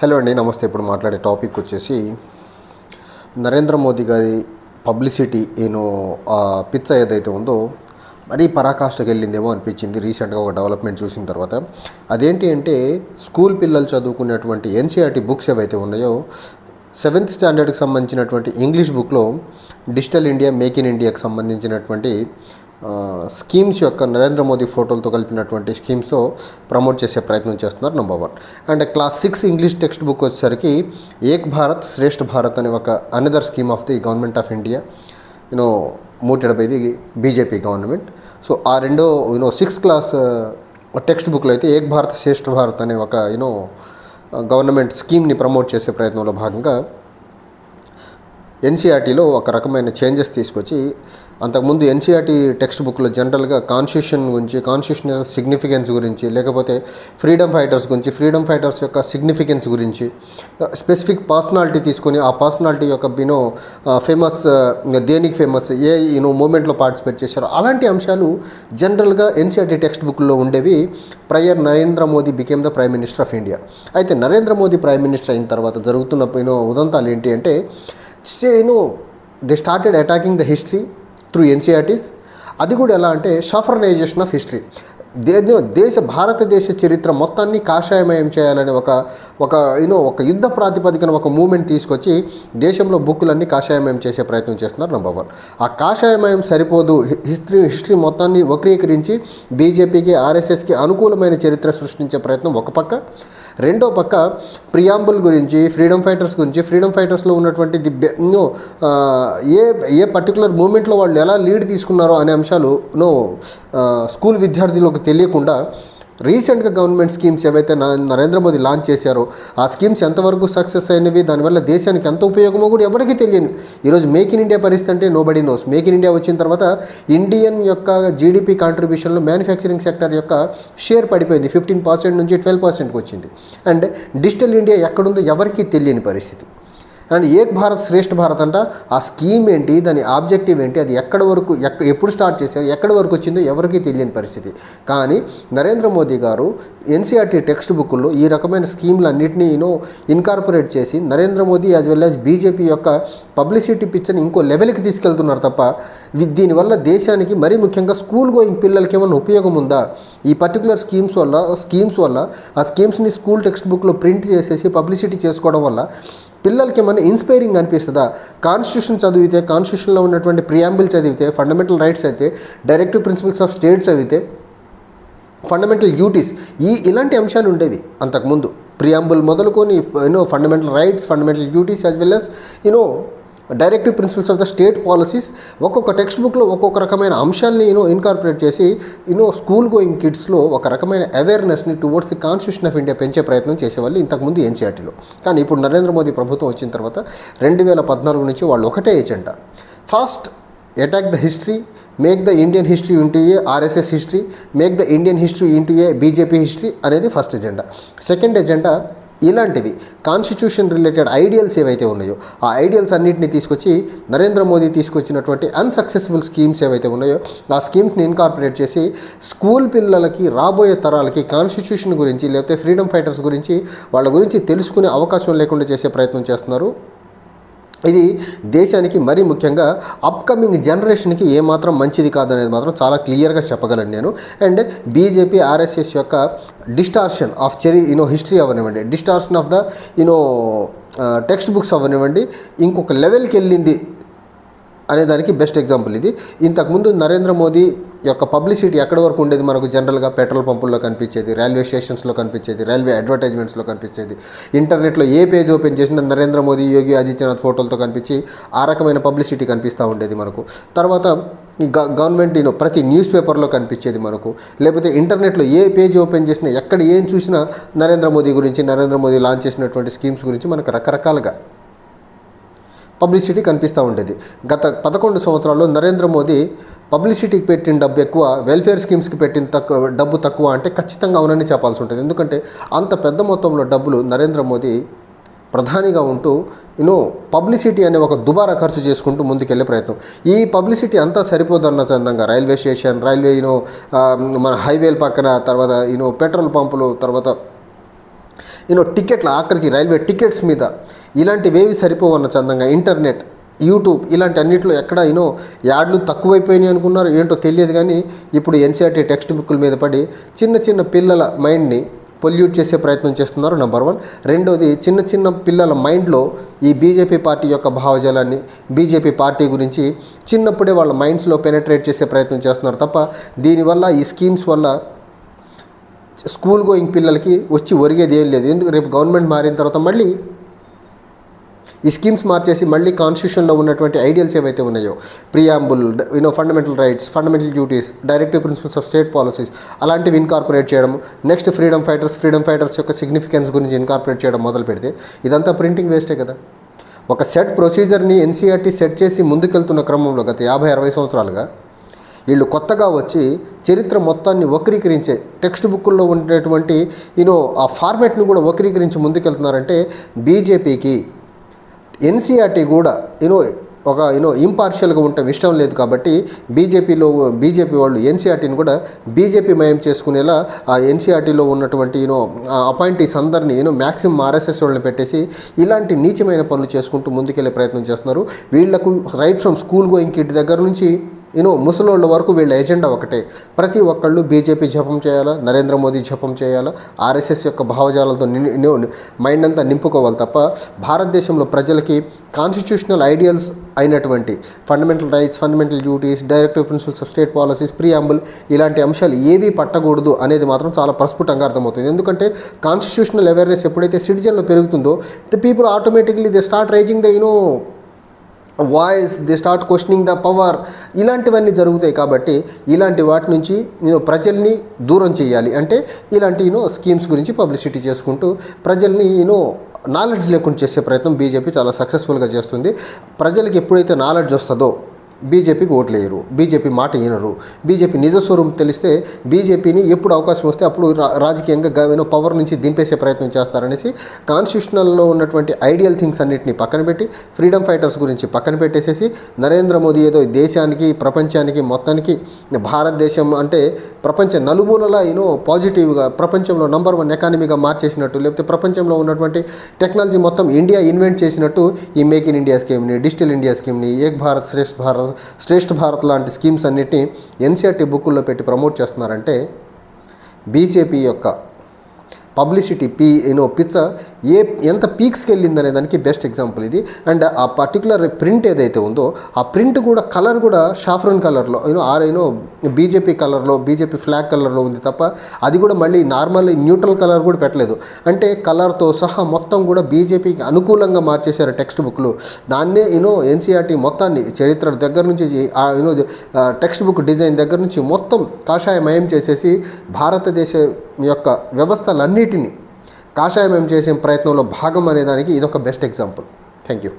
Hello అండి, నమస్తే. ఇప్పుడు మాట్లాడే టాపిక్ వచ్చేసి నరేంద్ర మోదీ గారి పబ్లిసిటీ పిచ్చ ఏదైతే ఉందో మరీ పరాకాష్ఠకి వెళ్ళిందేమో అనిపించింది రీసెంట్గా ఒక డెవలప్మెంట్ చూసిన తర్వాత. అదేంటి అంటే స్కూల్ పిల్లలు చదువుకునేటువంటి ఎన్సీఆర్టీ బుక్స్ ఏవైతే ఉన్నాయో 7th స్టాండర్డ్కి సంబంధించినటువంటి ఇంగ్లీష్ బుక్లో డిజిటల్ ఇండియా, మేక్ ఇన్ ఇండియాకి సంబంధించినటువంటి స్కీమ్స్ యొక్క నరేంద్ర మోదీ ఫోటోలతో కలిపినటువంటి స్కీమ్స్తో ప్రమోట్ చేసే ప్రయత్నం చేస్తున్నారు. Number 1. And class 6 English text book వచ్చేసరికి ఏక్ భారత్ శ్రేష్ఠ భారత్ అనే ఒక another scheme of the government of India mooted by the BJP government. So ఆ రెండో 6th క్లాస్ టెక్స్ట్ బుక్లో అయితే ఏక్ భారత్ శ్రేష్ఠ భారత్ అనే ఒక గవర్నమెంట్ స్కీమ్ని ప్రమోట్ చేసే ప్రయత్నంలో భాగంగా ఎన్సీఆర్టీలో ఒక రకమైన చేంజెస్ తీసుకొచ్చి, అంతకుముందు ఎన్సీఆర్టీ టెక్స్ట్ బుక్లో జనరల్గా కాన్స్టిట్యూషన్ గురించి, కాన్స్టిట్యూషనల్ సిగ్నిఫికెన్స్ గురించి, లేకపోతే ఫ్రీడమ్ ఫైటర్స్ గురించి, ఫ్రీడమ్ ఫైటర్స్ యొక్క సిగ్నిఫికెన్స్ గురించి స్పెసిఫిక్ పర్సనాలిటీ తీసుకొని ఆ పర్సనాలిటీ యొక్క ఫేమస్, దేనికి ఫేమస్, ఏ మూమెంట్లో పార్టిసిపేట్ చేశారో అలాంటి అంశాలు జనరల్గా ఎన్సీఆర్టీ టెక్స్ట్ బుక్లో ఉండేవి prior Narendra Modi became the prime minister of India. అయితే నరేంద్ర మోదీ ప్రైమ్ మినిస్టర్ అయిన తర్వాత జరుగుతున్న ఉదంతాలు ఏంటి అంటే, they started attacking the history through NCERTs. అది కూడా ఎలా అంటే షఫర్నైజేషన్ ఆఫ్ హిస్టరీ. భారతదేశ చరిత్ర మొత్తాన్ని కాషాయమయం చేయాలనే ఒక యుద్ధ ప్రాతిపదికన ఒక మూమెంట్ తీసుకొచ్చి దేశంలో బుక్కులన్నీ కాషాయమయం చేసే ప్రయత్నం చేస్తున్నారు. నెంబర్ 1. ఆ కాషాయమయం సరిపోదు, హిస్టరీ మొత్తాన్ని వక్రీకరించి బీజేపీకి, ఆర్ఎస్ఎస్కి అనుకూలమైన చరిత్ర సృష్టించే ప్రయత్నం ఒక పక్క. రెండో పక్క ప్రియాంబుల్ గురించి, ఫ్రీడమ్ ఫైటర్స్ గురించి, ఫ్రీడమ్ ఫైటర్స్లో ఉన్నటువంటి ఏ పర్టికులర్ మూమెంట్లో వాళ్ళు ఎలా లీడ్ తీసుకున్నారో అనే అంశాలు స్కూల్ విద్యార్థులకు తెలియకుండా రీసెంట్గా గవర్నమెంట్ స్కీమ్స్ ఏవైతే నరేంద్ర మోదీ లాంచ్ చేశారో ఆ స్కీమ్స్ ఎంతవరకు సక్సెస్ అయినవి, దానివల్ల దేశానికి ఎంత ఉపయోగమో కూడా ఎవరికీ తెలియదు. ఈరోజు మేక్ ఇన్ ఇండియా పరిస్థితి అంటే nobody nose. Make in India వచ్చిన తర్వాత ఇండియన్ యొక్క జీడిపి కాంట్రిబ్యూషన్లో మ్యానుఫ్యాక్చరింగ్ సెక్టర్ యొక్క షేర్ పడిపోయింది, 15% నుంచి 12%కి వచ్చింది. అండ్ డిజిటల్ ఇండియా ఎక్కడుందో ఎవరికీ తెలియని పరిస్థితి. అండ్ ఏక్ భారత్ శ్రేష్ఠ భారత్ అంట, ఆ స్కీమ్ ఏంటి, దాని ఆబ్జెక్టివ్ ఏంటి, అది ఎక్కడి వరకు ఎప్పుడు స్టార్ట్ చేశారు, ఎక్కడి వరకు వచ్చిందో ఎవరికీ తెలియని పరిస్థితి. కానీ నరేంద్ర మోదీ గారు ఎన్సీఆర్టీ టెక్స్ట్ బుక్లో ఈ రకమైన స్కీమ్లన్నింటినీ ఇన్కార్పొరేట్ చేసి Narendra Modi as well as BJP యొక్క పబ్లిసిటీ పిక్చర్ని ఇంకో లెవెల్కి తీసుకెళ్తున్నారు తప్ప దీనివల్ల దేశానికి, మరీ ముఖ్యంగా స్కూల్ గోయింగ్ పిల్లలకి ఏమైనా ఉపయోగం ఉందా? ఈ పర్టికులర్ స్కీమ్స్ వల్ల ఆ స్కీమ్స్ని స్కూల్ టెక్స్ట్ బుక్లో ప్రింట్ చేసేసి పబ్లిసిటీ చేసుకోవడం వల్ల పిల్లలకి ఏమైనా ఇన్స్పైరింగ్ అనిపిస్తుందా? కాన్స్టిట్యూషన్ చదివితే, కాన్స్టిట్యూషన్లో ఉన్నటువంటి ప్రియాంబుల్ చదివితే, ఫండమెంటల్ రైట్స్ అయితే, డైరెక్టివ్ ప్రిన్సిపల్స్ ఆఫ్ స్టేట్స్ చదివితే, ఫండమెంటల్ డ్యూటీస్, ఇలాంటి అంశాలు ఉండేవి అంతకుముందు. ప్రియాంబుల్ మొదలుకొని fundamental rights, fundamental duties as well as directive principles of the state policies, ఒక్కొక్క టెక్స్ట్ బుక్లో ఒక్కొక్క రకమైన అంశాలని ఇన్కార్పొరేట్ చేసి స్కూల్ గోయింగ్ కిడ్స్లో ఒక రకమైన అవేర్నెస్ని towards the constitution of India పెంచే ప్రయత్నం చేసేవాళ్ళు ఇంతకుముందు ఎన్సీఆర్టీలో. కానీ ఇప్పుడు నరేంద్ర మోదీ ప్రభుత్వం వచ్చిన తర్వాత 2014 నుంచి వాళ్ళు ఒకటే agenda, first attack the history, make the Indian history into A RSS history, make the Indian history into A BJP history అనేది ఫస్ట్ ఎజెండా. సెకండ్ ఎజెండా ఇలాంటివి కాన్స్టిట్యూషన్ రిలేటెడ్ ఐడియల్స్ ఏవైతే ఉన్నాయో ఆ ఐడియల్స్ అన్నింటినీ తీసుకొచ్చి నరేంద్ర మోదీ తీసుకొచ్చినటువంటి అన్సక్సెస్ఫుల్ స్కీమ్స్ ఏవైతే ఉన్నాయో ఆ స్కీమ్స్ని ఇన్కార్పొరేట్ చేసి స్కూల్ పిల్లలకి, రాబోయే తరాలకి కాన్స్టిట్యూషన్ గురించి, లేకపోతే ఫ్రీడమ్ ఫైటర్స్ గురించి, వాళ్ళ గురించి తెలుసుకునే అవకాశం లేకుండా చేసే ప్రయత్నం చేస్తున్నారు. ఇది దేశానికి, మరీ ముఖ్యంగా అప్కమింగ్ జనరేషన్కి ఏమాత్రం మంచిది కాదనేది మాత్రం చాలా క్లియర్గా చెప్పగలను నేను. అండ్ బీజేపీ, ఆర్ఎస్ఎస్ యొక్క డిస్టార్షన్ ఆఫ్ హిస్టరీ అవ్వనివ్వండి, distortion of the text books అవ్వనివ్వండి, ఇంకొక లెవెల్కి వెళ్ళింది అనేదానికి బెస్ట్ ఎగ్జాంపుల్ ఇది. ఇంతకుముందు నరేంద్ర మోదీ యొక్క పబ్లిసిటీ ఎక్కడి వరకు ఉండేది? మనకు జనరల్గా పెట్రోల్ పంపుల్లో కనిపించేది, రైల్వే స్టేషన్స్లో కనిపించేది, రైల్వే అడ్వర్టైజ్మెంట్స్లో కనిపించేది, ఇంటర్నెట్లో ఏ పేజ్ ఓపెన్ చేసినా నరేంద్ర మోదీ, యోగి ఆదిత్యనాథ్ ఫోటోలతో కనిపించి ఆ రకమైన పబ్లిసిటీ కనిపిస్తూ ఉండేది మనకు. తర్వాత ఈ గవర్నమెంట్ ప్రతి న్యూస్ పేపర్లో కనిపించేది మనకు, లేకపోతే ఇంటర్నెట్లో ఏ పేజ్ ఓపెన్ చేసినా, ఎక్కడ ఏం చూసినా నరేంద్ర మోదీ గురించి, నరేంద్ర మోదీ లాంచ్ చేసినటువంటి స్కీమ్స్ గురించి మనకు రకరకాలుగా పబ్లిసిటీ కనిపిస్తూ ఉండేది. గత 11 సంవత్సరాల్లో నరేంద్ర మోదీ పబ్లిసిటీకి పెట్టిన డబ్బు ఎక్కువ, వెల్ఫేర్ స్కీమ్స్కి పెట్టిన డబ్బు తక్కువ అంటే ఖచ్చితంగా అవునని చెప్పాల్సి ఉంటుంది. ఎందుకంటే అంత పెద్ద మొత్తంలో డబ్బులు నరేంద్ర మోదీ ప్రధానిగా ఉంటూ పబ్లిసిటీ అనే ఒక దుబారా ఖర్చు చేసుకుంటూ ముందుకెళ్లే ప్రయత్నం. ఈ పబ్లిసిటీ అంతా సరిపోదన్న చందంగా రైల్వే స్టేషన్, రైల్వే మన హైవేల పక్కన, తర్వాత పెట్రోల్ పంపులు, తర్వాత టికెట్ల ఆఖరికి రైల్వే టికెట్స్ మీద ఇలాంటివేవి సరిపోవన్న చందంగా ఇంటర్నెట్, యూట్యూబ్ ఇలాంటి అన్నింటిలో ఎక్కడ యాడ్లు తక్కువైపోయినాయి అనుకున్నారు ఏంటో తెలియదు. కానీ ఇప్పుడు ఎన్సీఆర్టీ టెక్స్ట్ బుక్కుల మీద పడి చిన్న చిన్న పిల్లల మైండ్ని పొల్యూట్ చేసే ప్రయత్నం చేస్తున్నారు. నెంబర్ 1. రెండోది, చిన్న చిన్న పిల్లల మైండ్లో ఈ బీజేపీ పార్టీ యొక్క భావజాలాన్ని, బీజేపీ పార్టీ గురించి చిన్నప్పుడే వాళ్ళ మైండ్స్లో పెనట్రేట్ చేసే ప్రయత్నం చేస్తున్నారు తప్ప దీనివల్ల ఈ స్కీమ్స్ వల్ల స్కూల్ గోయింగ్ పిల్లలకి వచ్చి ఒరిగేది ఏం లేదు. ఎందుకు రేపు గవర్నమెంట్ మారిన తర్వాత మళ్ళీ ఈ స్కీమ్స్ మార్చేసి మళ్ళీ కాన్స్టిట్యూషన్లో ఉన్నటువంటి ఐడియల్స్ ఏవైతే ఉన్నాయో, preamble, fundamental rights, fundamental duties, directive principles of state policies అలాంటివి ఇన్కార్పొరేట్ చేయడం, నెక్స్ట్ ఫ్రీడమ్ ఫైటర్స్ యొక్క సిగ్నిఫికెన్స్ గురించి ఇన్కార్పొరేట్ చేయడం మొదలు పెడితే ఇదంతా ప్రింటింగ్ వేస్టే కదా. ఒక సెట్ ప్రొసీజర్ని ఎన్సీఆర్టీ సెట్ చేసి ముందుకెళ్తున్న క్రమంలో గత 50-60 సంవత్సరాలుగా వీళ్ళు కొత్తగా వచ్చి చరిత్ర మొత్తాన్ని వక్రీకరించే టెక్స్ట్ బుక్కుల్లో ఉండేటువంటి ఆ ఫార్మాట్ని కూడా వక్రీకరించి ముందుకెళ్తున్నారంటే బీజేపీకి ఎన్సీఆర్టీ కూడా ఒక ఇంపార్షియల్గా ఉండటం ఇష్టం లేదు. కాబట్టి బీజేపీ వాళ్ళు ఎన్సీఆర్టీని కూడా బీజేపీ మయం చేసుకునేలా ఆ ఎన్సీఆర్టీలో ఉన్నటువంటి అపాయింటీస్ అందరినీ మ్యాక్సిమం ఆర్ఎస్ఎస్ వాళ్ళని పెట్టేసి ఇలాంటి నీచమైన పనులు చేసుకుంటూ ముందుకెళ్ళే ప్రయత్నం చేస్తున్నారు. వీళ్లకు right from school going kid దగ్గర నుంచి ముసలోళ్ళ వరకు వీళ్ళ ఎజెండా ఒకటే, ప్రతి ఒక్కళ్ళు బీజేపీ జపం చేయాలా, నరేంద్ర మోదీ జపం చేయాలా, ఆర్ఎస్ఎస్ యొక్క భావజాలతో మైండ్ అంతా నింపుకోవాలి తప్ప భారతదేశంలో ప్రజలకి కాన్స్టిట్యూషనల్ ఐడియల్స్ అయినటువంటి fundamental rights, fundamental duties, directive principles of state policies, preamble ఇలాంటి అంశాలు ఏవీ పట్టకూడదు అనేది మాత్రం చాలా ప్రస్ఫుటంగా అర్థమవుతుంది. ఎందుకంటే కాన్స్టిట్యూషనల్ అవేర్నెస్ ఎప్పుడైతే సిటిజన్లో పెరుగుతుందో the people automatically they start raising the voice, they start questioning the power, ఇలాంటివన్నీ జరుగుతాయి. కాబట్టి ఇలాంటి వాటి నుంచి ప్రజల్ని దూరం చేయాలి అంటే ఇలాంటి స్కీమ్స్ గురించి పబ్లిసిటీ చేసుకుంటూ ప్రజల్ని నాలెడ్జ్ లేకుండా చేసే ప్రయత్నం బీజేపీ చాలా సక్సెస్ఫుల్గా చేస్తుంది. ప్రజలకి ఎప్పుడైతే నాలెడ్జ్ వస్తుందో బీజేపీకి ఓట్లేయరు, బీజేపీ మాట వినరు. బీజేపీ నిజస్వరూపం తెలిస్తే బీజేపీని ఎప్పుడు అవకాశం వస్తే అప్పుడు రాజకీయంగా పవర్ నుంచి దింపేసే ప్రయత్నం చేస్తారనేసి కాన్స్టిట్యూషనల్లో ఉన్నటువంటి ఐడియల్ థింగ్స్ అన్నింటినీ పక్కన పెట్టి ఫ్రీడమ్ ఫైటర్స్ గురించి పక్కన పెట్టేసేసి నరేంద్ర మోదీ ఏదో దేశానికి, ప్రపంచానికి, మొత్తానికి భారతదేశం అంటే ప్రపంచ నలుమూలలా పాజిటివ్గా ప్రపంచంలో నంబర్ 1 ఎకానమీగా మార్చేసినట్టు, లేకపోతే ప్రపంచంలో ఉన్నటువంటి టెక్నాలజీ మొత్తం ఇండియా ఇన్వెంట్ చేసినట్టు ఈ మేక్ ఇన్ ఇండియా స్కీమ్ని, డిజిటల్ ఇండియా స్కీమ్ని, ఏక్ భారత్ శ్రేష్ఠ భారత్ లాంటి స్కీమ్స్ అన్నిటినీ ఎన్సీఆర్టీ బుక్కుల్లో పెట్టి ప్రమోట్ చేస్తున్నారంటే బీజేపీ యొక్క పబ్లిసిటీ పిచ్చ ఎంత పీక్స్కి వెళ్ళిందనే దానికి బెస్ట్ ఎగ్జాంపుల్ ఇది. అండ్ ఆ పర్టికులర్ ప్రింట్ ఏదైతే ఉందో ఆ ప్రింట్ కూడా కలర్ కూడా షాఫ్రన్ కలర్లో బీజేపీ కలర్లో, బీజేపీ ఫ్లాగ్ కలర్లో ఉంది తప్ప అది కూడా మళ్ళీ నార్మల్ న్యూట్రల్ కలర్ కూడా పెట్టలేదు. అంటే కలర్తో సహా మొత్తం కూడా బీజేపీకి అనుకూలంగా మార్చేశారు టెక్స్ట్ బుక్లు. దాన్నే ఎన్సీఆర్టీ మొత్తాన్ని చరిత్ర దగ్గర నుంచి టెక్స్ట్ బుక్ డిజైన్ దగ్గర నుంచి మొత్తం కాషాయమయం చేసేసి భారతదేశ యొక్క వ్యవస్థలన్నిటినీ కాషాయమయం చేసే ప్రయత్నంలో భాగం అనేదానికి ఇదొక బెస్ట్ ఎగ్జాంపుల్. Thank you.